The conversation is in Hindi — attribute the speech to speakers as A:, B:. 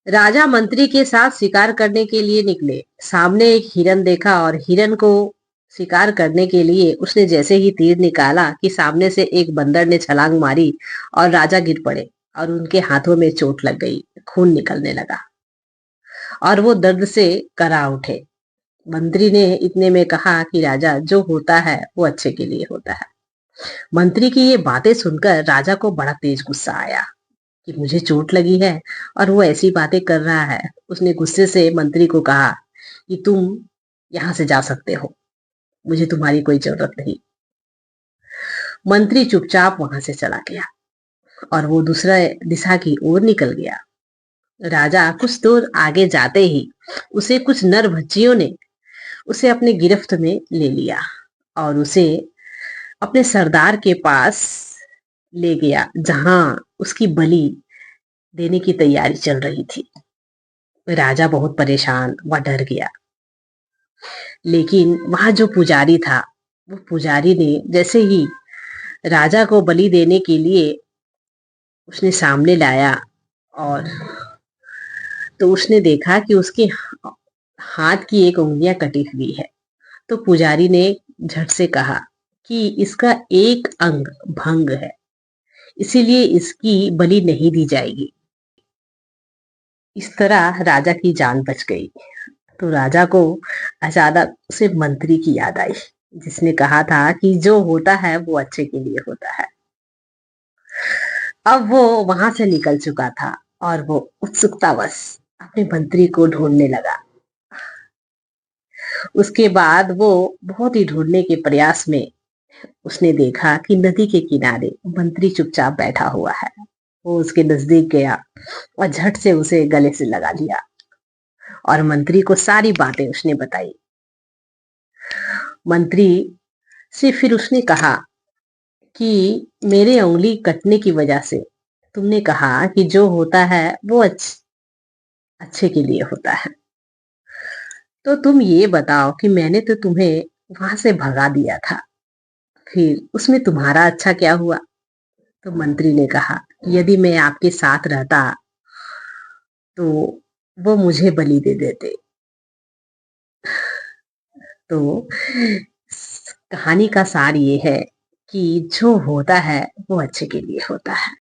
A: राजा मंत्री के साथ शिकार करने के लिए निकले। सामने एक हिरन देखा और हिरन को शिकार करने के लिए उसने जैसे ही तीर निकाला कि सामने से एक बंदर ने छलांग मारी और राजा गिर पड़े और उनके हाथों में चोट लग गई। खून निकलने लगा और वो दर्द से करा उठे। मंत्री ने इतने में कहा कि राजा, जो होता है वो अच्छे के लिए होता है। मंत्री की ये बातें सुनकर राजा को बड़ा तेज गुस्सा आया कि मुझे चोट लगी है और वो ऐसी बातें कर रहा है। उसने गुस्से से मंत्री को कहा कि तुम यहाँ से जा सकते हो, मुझे तुम्हारी कोई जरूरत नहीं। मंत्री चुपचाप वहां से चला गया और वो दूसरा दिशा की ओर निकल गया। राजा कुछ दूर आगे जाते ही उसे कुछ नर भच्चियों ने उसे अपने गिरफ्त में ले लिया और उसे अपने सरदार के पास ले गया, जहां उसकी बलि देने की तैयारी चल रही थी। राजा बहुत परेशान व डर गया, लेकिन वहां जो पुजारी था, वो पुजारी ने जैसे ही राजा को बलि देने के लिए उसने सामने लाया और तो उसने देखा कि उसके हाथ की एक उंगलियां कटी हुई है। तो पुजारी ने झट से कहा कि इसका एक अंग भंग है, इसीलिए इसकी बलि नहीं दी जाएगी। इस तरह राजा की जान बच गई। तो राजा को अचानक से मंत्री की याद आई, जिसने कहा था कि जो होता है वो अच्छे के लिए होता है। अब वो वहां से निकल चुका था और वो उत्सुकतावश अपने मंत्री को ढूंढने लगा। उसके बाद वो बहुत ही ढूंढने के प्रयास में उसने देखा कि नदी के किनारे मंत्री चुपचाप बैठा हुआ है। वो उसके नजदीक गया और झट से उसे गले से लगा लिया और मंत्री को सारी बातें उसने बताई। मंत्री से फिर उसने कहा कि मेरे उंगली कटने की वजह से तुमने कहा कि जो होता है वो अच्छे के लिए होता है, तो तुम ये बताओ कि मैंने तो तुम्हें वहां से भगा दिया था, फिर उसमें तुम्हारा अच्छा क्या हुआ? तो मंत्री ने कहा, यदि मैं आपके साथ रहता तो वो मुझे बलि दे देते। तो कहानी का सार ये है कि जो होता है वो अच्छे के लिए होता है।